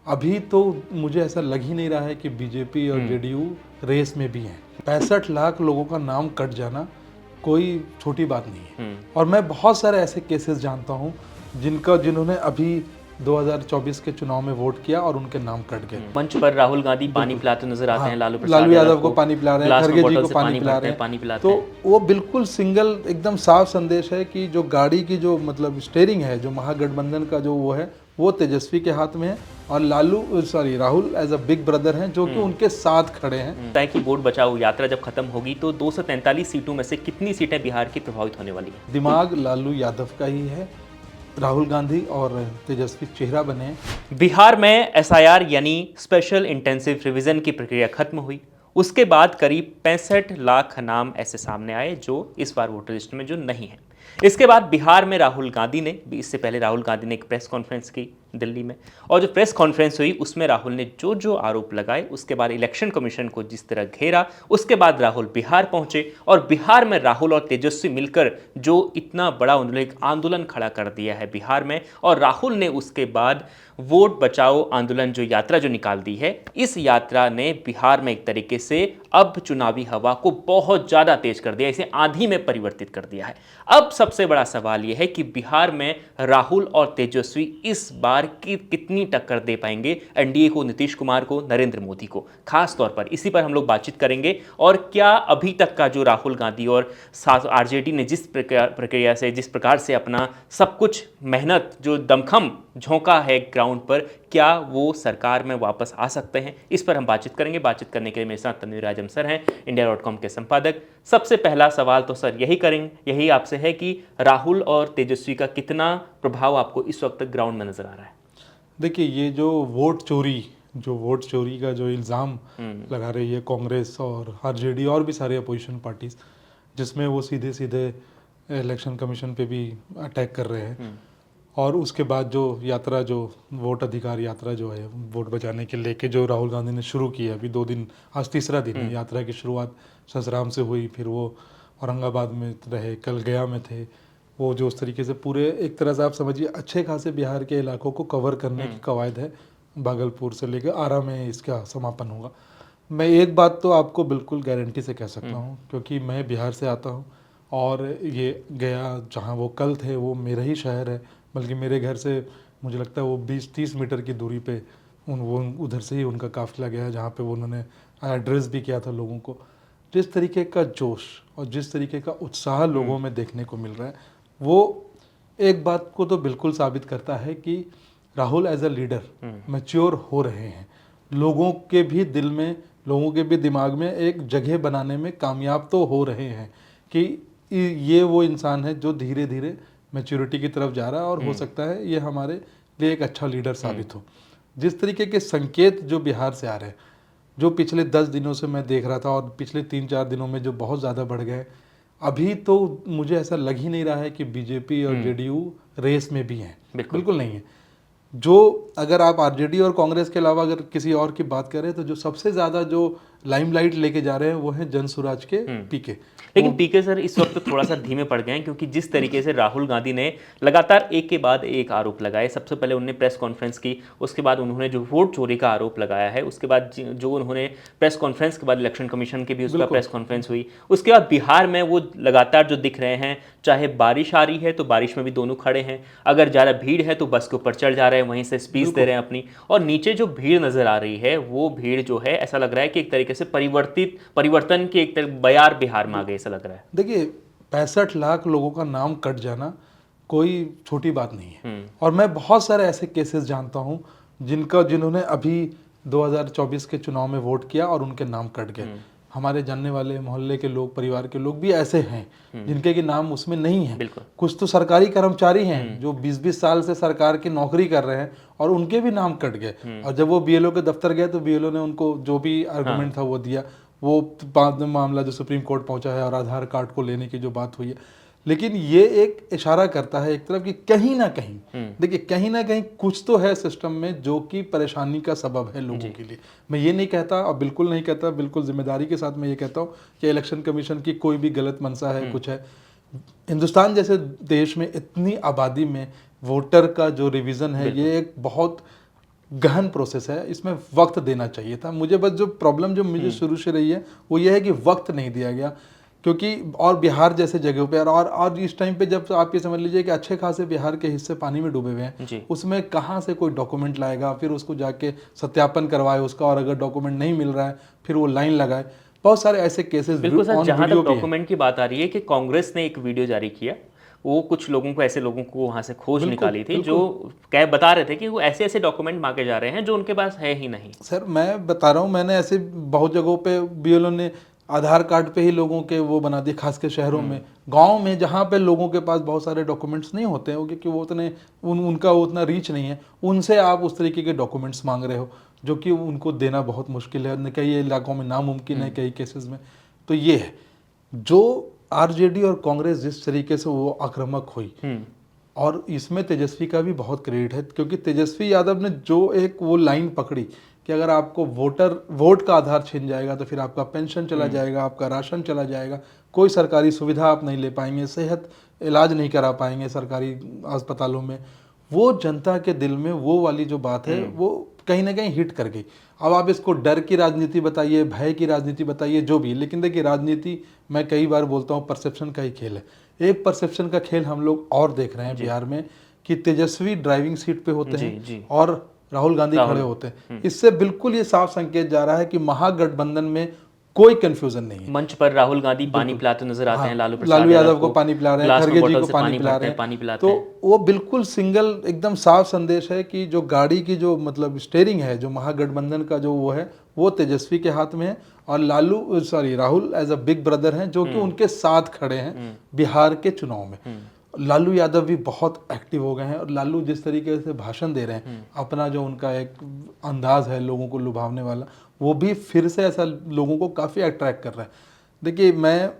अभी तो मुझे ऐसा लग ही नहीं रहा है कि बीजेपी और जेडीयू रेस में भी हैं। 65 लाख लोगों का नाम कट जाना कोई छोटी बात नहीं है। और मैं बहुत सारे ऐसे केसेस जानता हूं जिन्होंने अभी 2024 के चुनाव में वोट किया और उनके नाम कट गए। मंच पर राहुल गांधी पानी पिलाते नजर आते हैं, लालू यादव को पानी पिला रहे हैं, खड़गे जी को पानी पिला रहे पानी हैं, पिलाते तो हैं। वो बिल्कुल सिंगल एकदम साफ संदेश है कि जो गाड़ी की जो मतलब स्टीयरिंग है, जो महागठबंधन का जो वो है, वो तेजस्वी के हाथ में है और Rahul as a big brother हैं जो कि उनके साथ खड़े हैं। तय की वोट बचाओ यात्रा जब खत्म होगी तो 243 सीटों में से कितनी सीटें बिहार की प्रभावित होने वाली हैं? दिमाग लालू यादव का ही है, राहुल गांधी और तेजस्वी चेहरा बने। बिहार में एसआईआर यानी स्पेशल इंटेंसिव रिवीजन की प्रक्रिया खत्म हुई। उसके बाद करीब 65 लाख नाम ऐसे सामने आए जो इस बार वोटर लिस्ट में जो नहीं है। इसके बाद बिहार में राहुल गांधी ने, इससे पहले राहुल गांधी ने एक प्रेस कॉन्फ्रेंस की दिल्ली में, और जो प्रेस कॉन्फ्रेंस हुई उसमें राहुल ने जो जो आरोप लगाए, उसके बाद इलेक्शन कमीशन को जिस तरह घेरा, उसके बाद राहुल बिहार पहुंचे और बिहार में राहुल और तेजस्वी मिलकर जो इतना बड़ा उन्होंने एक आंदोलन खड़ा कर दिया है बिहार में, और राहुल ने उसके बाद वोट बचाओ आंदोलन जो यात्रा जो निकाल दी है, इस यात्रा ने बिहार में एक तरीके से अब चुनावी हवा को बहुत ज्यादा तेज कर दिया, इसे आंधी में परिवर्तित कर दिया है। अब सबसे बड़ा सवाल यह है कि बिहार में राहुल और तेजस्वी इस बार की कितनी टक्कर दे पाएंगे एनडीए को, नीतीश कुमार को, नरेंद्र मोदी को। खास तौर पर इसी पर हम लोग बातचीत करेंगे। और क्या अभी तक का जो राहुल गांधी और आरजेडी ने जिस प्रक्रिया से, जिस प्रकार से अपना सब कुछ मेहनत जो दमखम झोंका है ग्राउंड पर, क्या वो सरकार में वापस आ सकते हैं, इस पर हम बातचीत करेंगे। बातचीत करने के लिए मेरे साथ तन्वीर आजम सर हैं, इंडिया.com के संपादक। सबसे पहला सवाल तो सर यही आपसे है कि राहुल और तेजस्वी का कितना प्रभाव आपको इस वक्त ग्राउंड में नजर आ रहा है? देखिए, ये जो वोट चोरी का जो इल्ज़ाम लगा रही है कांग्रेस और आरजेडी और भी सारे अपोजिशन पार्टीज, जिसमें वो सीधे सीधे इलेक्शन कमीशन पे भी अटैक कर रहे हैं, और उसके बाद जो यात्रा, जो वोट अधिकार यात्रा जो है वोट बचाने के लेके जो राहुल गांधी ने शुरू की है, अभी 2 दिन, आज तीसरा दिन है। यात्रा की शुरुआत ससराम से हुई, फिर वो औरंगाबाद में रहे, कल गया में थे। वो जो उस तरीके से पूरे, एक तरह से आप समझिए अच्छे खासे बिहार के इलाकों को कवर करने की कवायद है। भागलपुर से लेकर आरा में इसका समापन होगा। मैं एक बात तो आपको बिल्कुल गारंटी से कह सकता हूँ, क्योंकि मैं बिहार से आता हूँ और ये गया जहाँ वो कल थे वो मेरा ही शहर है, बल्कि मेरे घर से मुझे लगता है वो 20-30 मीटर की दूरी पे वो उधर से ही उनका काफिला गया, जहाँ पे वो उन्होंने एड्रेस भी किया था लोगों को। जिस तरीके का जोश और जिस तरीके का उत्साह लोगों में देखने को मिल रहा है, वो एक बात को तो बिल्कुल साबित करता है कि Rahul as a leader mature हो रहे हैं, लोगों के भी दिल में, लोगों के भी दिमाग में एक जगह बनाने में कामयाब तो हो रहे हैं कि ये वो इंसान है जो धीरे धीरे मैच्योरिटी की तरफ जा रहा है, और हो सकता है ये हमारे लिए एक अच्छा लीडर साबित हो। जिस तरीके के संकेत जो बिहार से आ रहे हैं, जो पिछले 10 दिनों से मैं देख रहा था और पिछले 3-4 दिनों में जो बहुत ज़्यादा बढ़ गए, अभी तो मुझे ऐसा लग ही नहीं रहा है कि बीजेपी और जेडीयू रेस में भी हैं। बिल्कुल नहीं है। जो अगर आप आरजेडी और कांग्रेस के अलावा अगर किसी और की बात करें, तो जो सबसे ज़्यादा जो लाइमलाइट लेके जा रहे हैं वो हैं जनसुराज के पीके। लेकिन पीके सर इस वक्त थोड़ा सा धीमे पड़ गए हैं, क्योंकि जिस तरीके से राहुल गांधी ने लगातार एक के बाद एक आरोप लगाए, सबसे पहले उन्होंने प्रेस कॉन्फ्रेंस की, उसके बाद उन्होंने जो वोट चोरी का आरोप लगाया है, उसके बाद जो उन्होंने प्रेस कॉन्फ्रेंस के बाद इलेक्शन कमीशन की भी उसका प्रेस कॉन्फ्रेंस हुई, उसके बाद बिहार में वो लगातार जो दिख रहे हैं, चाहे बारिश आ रही है तो बारिश में भी दोनों खड़े हैं, अगर ज़्यादा भीड़ है तो बस के ऊपर चढ़ जा रहे हैं, वहीं से स्पीच दे रहे हैं अपनी, और नीचे जो भीड़ नजर आ रही है वो भीड़ जो है ऐसा लग रहा है कि एक तरीके से परिवर्तन की एक बयार बिहार में आ गई, ऐसा लग रहा है। देखिए, 65 लाख लोगों का नाम कट जाना कोई छोटी बात नहीं है। और मैं बहुत सारे ऐसे केसेस जानता हूं जिन्होंने अभी 2024 के चुनाव में वोट किया और उनके नाम कट गए। हमारे जानने वाले मोहल्ले के लोग, परिवार के लोग भी ऐसे हैं जिनके के नाम उसमें नहीं है। कुछ तो सरकारी कर्मचारी हैं जो 20-20 साल से सरकार की नौकरी कर रहे हैं और उनके भी नाम कट गए, और जब वो बीएलओ के दफ्तर गए तो बीएलओ ने उनको जो भी आर्गुमेंट था वो दिया। वो बाद में मामला जो सुप्रीम कोर्ट पहुंचा है और आधार कार्ड को लेने की जो बात हुई है, लेकिन ये एक इशारा करता है एक तरफ कि कहीं ना कहीं, देखिए कहीं ना कहीं कुछ तो है सिस्टम में जो कि परेशानी का सबब है लोगों के लिए। मैं ये नहीं कहता, और बिल्कुल नहीं कहता, बिल्कुल जिम्मेदारी के साथ मैं ये कहता हूँ कि इलेक्शन कमीशन की कोई भी गलत मंशा है, कुछ है। हिंदुस्तान जैसे देश में इतनी आबादी में वोटर का जो रिवीजन है, ये एक बहुत गहन प्रोसेस है, इसमें वक्त देना चाहिए था। मुझे बस जो प्रॉब्लम जो मुझे शुरू से रही है वो ये है कि वक्त नहीं दिया गया, क्योंकि और बिहार जैसे जगहों पे और इस टाइम पे जब आप ये समझ लीजिए कि अच्छे खासे बिहार के हिस्से पानी में डूबे हुए हैं, जी। उसमें कहाँ से कोई डॉक्यूमेंट लाएगा, फिर उसको जाके सत्यापन करवाए उसका, और अगर डॉक्यूमेंट नहीं मिल रहा है फिर वो लाइन लगाए। बहुत सारे ऐसे केसेस बिल्कुल सर, ऑन जहाँ वीडियो तक भी हैं। डॉक्यूमेंट की बात आ रही है कि कांग्रेस ने एक वीडियो जारी किया, वो कुछ लोगों को, ऐसे लोगों को वहाँ से खोज बिल्कुल, निकाली थी जो कह बता रहे थे कि वो ऐसे ऐसे डॉक्यूमेंट मांगे जा रहे हैं जो उनके पास है ही नहीं। सर मैं बता रहा हूँ, मैंने ऐसे बहुत जगहों पे बीएलओ ने आधार कार्ड पे ही लोगों के वो बना दिए, खास के शहरों में। गांव में जहाँ पे लोगों के पास बहुत सारे डॉक्यूमेंट्स नहीं होते हैं, क्योंकि वो उतने उनका उतना रीच नहीं है, उनसे आप उस तरीके के डॉक्यूमेंट्स मांग रहे हो जो कि उनको देना बहुत मुश्किल है, कई इलाकों में नामुमकिन है, कई केसेस में। तो ये है जो आरजेडी और कांग्रेस जिस तरीके से वो आक्रामक हुई, और इसमें तेजस्वी का भी बहुत क्रेडिट है, क्योंकि तेजस्वी यादव ने जो एक वो लाइन पकड़ी कि अगर आपको वोट का आधार छिन जाएगा तो फिर आपका पेंशन चला जाएगा, आपका राशन चला जाएगा, कोई सरकारी सुविधा आप नहीं ले पाएंगे, सेहत इलाज नहीं करा पाएंगे सरकारी अस्पतालों में। वो जनता के दिल में वो वाली जो बात है वो कहीं ना कहीं हिट कर गई। अब आप इसको डर की राजनीति बताइए, भय की राजनीति बताइए, जो भी, लेकिन देखिए राजनीति, मैं कई बार बोलता हूँ, परसेप्शन का ही खेल है। एक परसेप्शन का खेल हम लोग और देख रहे हैं बिहार में कि तेजस्वी ड्राइविंग सीट पे होते हैं और राहुल गांधी खड़े होते हैं। इससे बिल्कुल ये साफ संकेत जा रहा है कि महागठबंधन में कोई कंफ्यूजन नहीं है। मंच पर राहुल गांधी पानी पिलाते नजर आते हैं, लालू यादव को पानी पिला रहे हैं, खड़गे जी को पानी पिला रहे पानी हैं, पिलाते तो हैं। वो बिल्कुल सिंगल एकदम साफ संदेश है कि जो गाड़ी की जो मतलब स्टेयरिंग है, जो महागठबंधन का जो वो है, वो तेजस्वी के हाथ में है, और Rahul as a big brother हैं जो कि उनके साथ खड़े हैं बिहार के चुनाव में। लालू यादव भी बहुत एक्टिव हो गए हैं, और लालू जिस तरीके से भाषण दे रहे हैं, अपना जो उनका एक अंदाज है लोगों को लुभावने वाला, वो भी फिर से ऐसा लोगों को काफ़ी अट्रैक्ट कर रहा है। देखिए मैं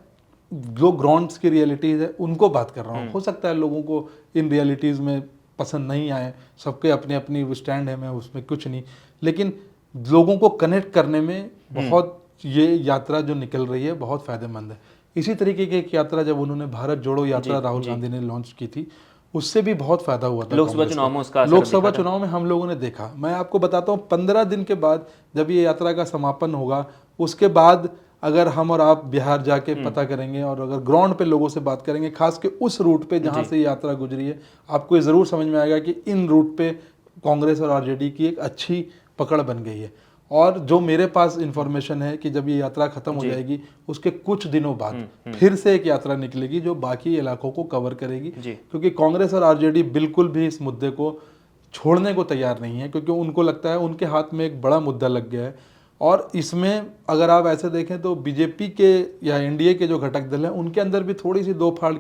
जो ग्राउंड्स की रियलिटीज़ है उनको बात कर रहा हूँ। हो सकता है लोगों को इन रियलिटीज़ में पसंद नहीं आए, सबके अपने अपनी स्टैंड है, मैं उसमें कुछ नहीं, लेकिन लोगों को कनेक्ट करने में बहुत ये यात्रा जो निकल रही है बहुत फ़ायदेमंद है। इसी तरीके की एक यात्रा जब उन्होंने भारत जोड़ो यात्रा राहुल गांधी ने लॉन्च की थी, उससे भी बहुत फायदा हुआ था। लोकसभा चुनाव में उसका लोकसभा चुनाव में हम लोगों ने देखा। मैं आपको बताता हूँ, 15 दिन के बाद जब ये यात्रा का समापन होगा, उसके बाद अगर हम और आप बिहार जाके पता करेंगे और अगर ग्राउंड पे लोगों से बात करेंगे, खास के उस रूट पे जहाँ से यात्रा गुजरी है, आपको ये ज़रूर समझ में आएगा कि इन रूट पे कांग्रेस और आरजेडी की एक अच्छी पकड़ बन गई है। और जो मेरे पास इंफॉर्मेशन है कि जब ये यात्रा खत्म हो जाएगी, उसके कुछ दिनों बाद फिर से एक यात्रा निकलेगी जो बाकी इलाकों को कवर करेगी, क्योंकि कांग्रेस और आरजेडी बिल्कुल भी इस मुद्दे को छोड़ने को तैयार नहीं है, क्योंकि उनको लगता है उनके हाथ में एक बड़ा मुद्दा लग गया है। और इसमें अगर आप ऐसे देखें तो बीजेपी के या एनडीए के जो घटक दल हैं, उनके अंदर भी थोड़ी सी दो फाड़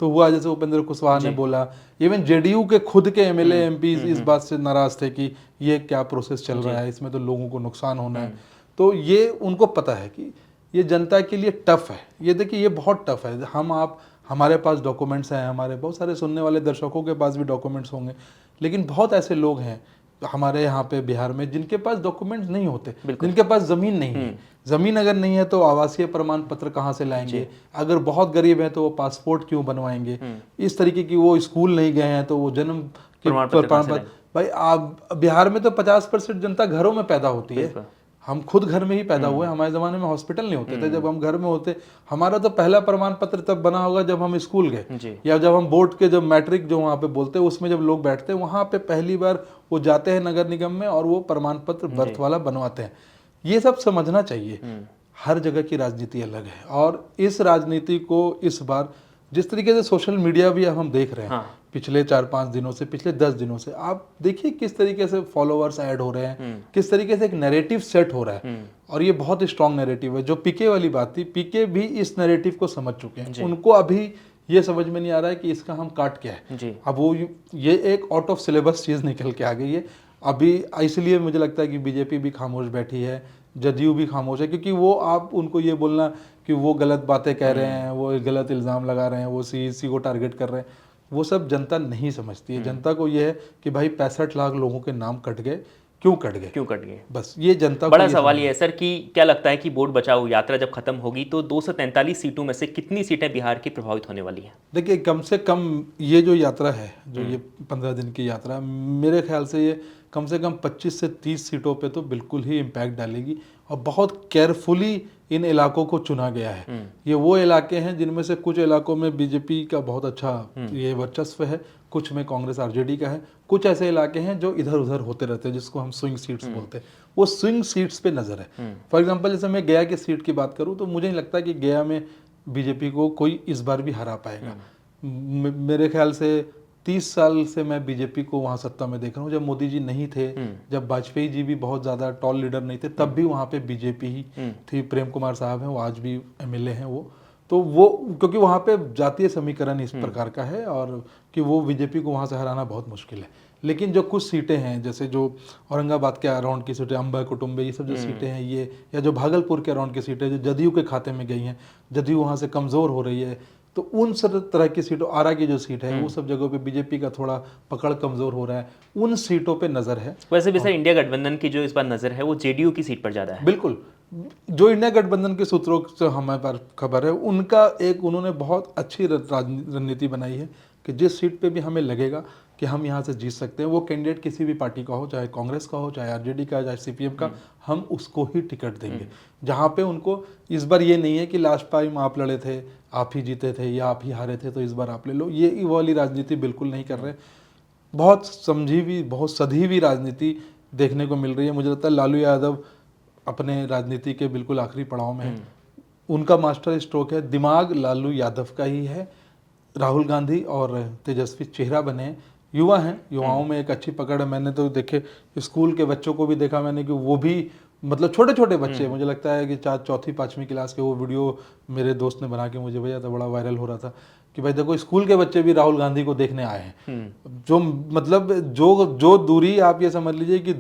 तो हुआ, जैसे उपेंद्र कुशवाहा ने बोला। इवन जेडीयू के खुद के एमएलए एमपी इस बात से नाराज थे कि ये क्या प्रोसेस चल रहा है, इसमें तो लोगों को नुकसान होना है। तो ये उनको पता है कि ये जनता के लिए टफ है। ये देखिए ये बहुत टफ है। हमारे पास डॉक्यूमेंट्स हैं, हमारे बहुत सारे सुनने वाले दर्शकों के पास भी डॉक्यूमेंट्स होंगे, लेकिन बहुत ऐसे लोग हैं हमारे यहाँ पे बिहार में जिनके पास डॉक्यूमेंट्स नहीं होते, जिनके पास ज़मीन नहीं है। ज़मीन अगर नहीं है तो आवासीय प्रमाण पत्र कहाँ से लाएंगे? अगर बहुत गरीब हैं तो वो पासपोर्ट क्यों बनवाएंगे? इस तरीके की, वो स्कूल नहीं गए हैं तो वो जन्म प्रमाण पत्र। भाई आप बिहार में तो 50% जनता घरों में पैदा होती है। हम खुद घर में ही पैदा हुए, हमारे ज़माने में हॉस्पिटल नहीं होते थे। जब हम घर में होते, हमारा तो पहला प्रमाण पत्र तब बना होगा जब हम स्कूल गए, या जब हम बोर्ड के जब मैट्रिक जो वहाँ पे बोलते हैं उसमें जब लोग बैठते हैं, वहाँ पे पहली बार वो जाते हैं नगर निगम में और वो प्रमाण पत्र बर्थ वाला बनवाते हैं। ये सब समझना चाहिए। हर जगह की राजनीति अलग है, और इस राजनीति को इस बार जिस तरीके से सोशल मीडिया भी अब हम देख रहे हैं, पिछले 4-5 दिनों से, पिछले 10 दिनों से, आप देखिए किस तरीके से फॉलोअर्स ऐड हो रहे हैं, किस तरीके से एक नैरेटिव सेट हो रहा है। और ये बहुत स्ट्रॉन्ग नैरेटिव है। जो पीके वाली बात थी, पीके भी इस नैरेटिव को समझ चुके हैं। उनको अभी ये समझ में नहीं आ रहा है कि इसका हम काट क्या है। अब वो ये एक आउट ऑफ सिलेबस चीज़ निकल के आ गई है अभी। इसलिए मुझे लगता है कि बीजेपी भी खामोश बैठी है, जदयू भी खामोश है, क्योंकि वो आप उनको ये बोलना कि वो गलत बातें कह रहे हैं, वो गलत इल्ज़ाम लगा रहे हैं, वो सीईसी को टारगेट कर रहे हैं, वो सब जनता नहीं समझती है। जनता को ये है कि भाई 65 लाख लोगों के नाम कट गए, क्यों कट गए, बस ये जनता बड़ा सवाल ये है सर कि क्या लगता है कि वोट बचाओ यात्रा जब खत्म होगी तो 243 सीटों में से कितनी सीटें बिहार की प्रभावित होने वाली हैं? देखिए कम से कम ये जो यात्रा है, जो ये 15 दिन की यात्रा, मेरे ख्याल से ये कम से कम 25 से 30 सीटों पे तो बिल्कुल ही इम्पैक्ट डालेगी और बहुत केयरफुली इन इलाकों को चुना गया है। ये वो इलाके हैं जिनमें से कुछ इलाकों में बीजेपी का बहुत अच्छा ये वर्चस्व है, कुछ में कांग्रेस आरजेडी का है, कुछ ऐसे इलाके हैं जो इधर उधर होते रहते हैं जिसको हम स्विंग सीट्स बोलते हैं। वो स्विंग सीट्स पे नजर है। फॉर एग्जांपल जैसे मैं गया की सीट की बात करूं तो मुझे नहीं लगता कि गया में बीजेपी को कोई इस बार भी हरा पाएगा। मेरे ख्याल से 30 साल से मैं बीजेपी को वहाँ सत्ता में देख रहा हूँ। जब मोदी जी नहीं थे, जब वाजपेयी जी भी बहुत ज़्यादा टॉल लीडर नहीं थे, तब भी वहाँ पे बीजेपी ही थी। प्रेम कुमार साहब हैं, वो आज भी एमएलए हैं वो। तो वो क्योंकि वहाँ पे जातीय समीकरण इस प्रकार का है और कि वो बीजेपी को वहाँ से हराना बहुत मुश्किल है। लेकिन जो कुछ सीटें हैं, जैसे जो औरंगाबाद के अराउंड की सीटें, अम्बा कुटुम्बे, ये सब जो सीटें हैं ये, या जो भागलपुर के अराउंड की सीटें जो जदयू के खाते में गई हैं, जदयू वहाँ से कमज़ोर हो रही है, तो उन सब तरह की सीटों, आरा की जो सीट है वो सब जगहों पे बीजेपी का थोड़ा पकड़ कमज़ोर हो रहा है, उन सीटों पे नज़र है। वैसे भी सर इंडिया गठबंधन की जो इस बार नज़र है वो जेडीयू की सीट पर ज़्यादा है। बिल्कुल, जो इंडिया गठबंधन के सूत्रों से हमारे पास खबर है, उनका एक उन्होंने बहुत अच्छी रणनीति बनाई है कि जिस सीट पे भी हमें लगेगा कि हम यहाँ से जीत सकते हैं, वो कैंडिडेट किसी भी पार्टी का हो, चाहे कांग्रेस का हो, चाहे आरजेडी का, चाहे सीपीएम का, हम उसको ही टिकट देंगे। जहाँ पे उनको इस बार ये नहीं है कि लास्ट टाइम आप लड़े थे, आप ही जीते थे या आप ही हारे थे तो इस बार आप ले लो, ये वाली राजनीति बिल्कुल नहीं कर रहे। बहुत समझी हुई, बहुत सधी हुई राजनीति देखने को मिल रही है। मुझे लगता है लालू यादव अपने राजनीति के बिल्कुल आखिरी पड़ाव में है। उनका मास्टर स्ट्रोक है, दिमाग लालू यादव का ही है। राहुल गांधी और तेजस्वी चेहरा बने, युवा हैं, युवाओं में एक अच्छी पकड़ है। मैंने तो देखे स्कूल के बच्चों को भी देखा मैंने कि वो भी मतलब छोटे छोटे बच्चे, मुझे लगता है कि चौथी पाँचवीं क्लास के, वो वीडियो मेरे दोस्त ने बना के मुझे भेजा था, बड़ा वायरल हो रहा था कि भाई देखो स्कूल के बच्चे भी राहुल गांधी को देखने आए हैं। जो मतलब जो दूरी आप ये समझ लीजिए कि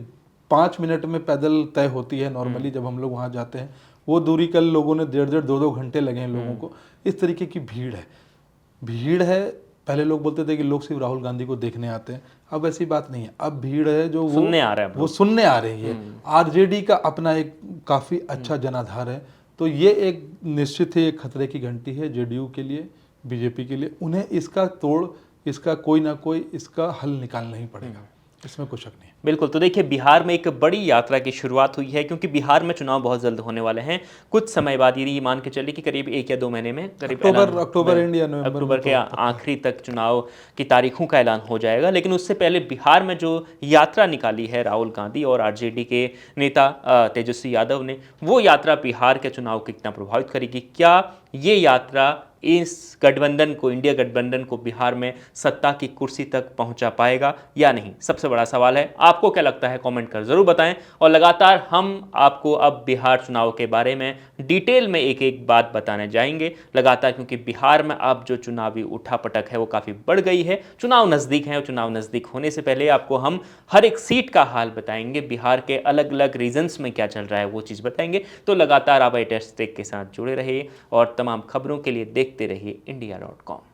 5 मिनट में पैदल तय होती है नॉर्मली जब हम लोग वहाँ जाते हैं, वो दूरी कल लोगों ने 1.5 2 घंटे लगे हैं लोगों को। इस तरीके की भीड़ है। पहले लोग बोलते थे कि लोग सिर्फ राहुल गांधी को देखने आते हैं, अब ऐसी बात नहीं है। अब भीड़ है जो सुनने आ रहा है, वो सुनने आ रही है। आरजेडी का अपना एक काफ़ी अच्छा जनाधार है, तो ये एक निश्चित ही एक खतरे की घंटी है जेडीयू के लिए, बीजेपी के लिए। उन्हें इसका इसका कोई ना कोई इसका हल निकालना ही पड़ेगा, इसमें कुछ शक नहीं। बिल्कुल। तो देखिए बिहार में एक बड़ी यात्रा की शुरुआत हुई है, क्योंकि बिहार में चुनाव बहुत जल्द होने वाले हैं। कुछ समय बाद ये मान के चलिए कि करीब 1 या 2 महीने में, करीब अक्टूबर के आखिरी तक चुनाव की तारीखों का ऐलान हो जाएगा। लेकिन उससे पहले बिहार में जो यात्रा निकाली है राहुल गांधी और आरजेडी के नेता तेजस्वी यादव ने, वो यात्रा बिहार के चुनाव को कितना प्रभावित करेगी? क्या ये यात्रा इस गठबंधन को, इंडिया गठबंधन को बिहार में सत्ता की कुर्सी तक पहुंचा पाएगा या नहीं? सबसे बड़ा सवाल है। आपको क्या लगता है कमेंट कर जरूर बताएं। और लगातार हम आपको अब बिहार चुनाव के बारे में डिटेल में एक एक बात बताने जाएंगे लगातार, क्योंकि बिहार में अब जो चुनावी उठापटक है वो काफ़ी बढ़ गई है। चुनाव नज़दीक है और चुनाव नज़दीक होने से पहले आपको हम हर एक सीट का हाल बताएंगे, बिहार के अलग अलग रीजन्स में क्या चल रहा है वो चीज़ बताएंगे। तो लगातार आप आई टेस्ट के साथ जुड़े रहिए और तमाम खबरों के लिए देखते रहिए India.com।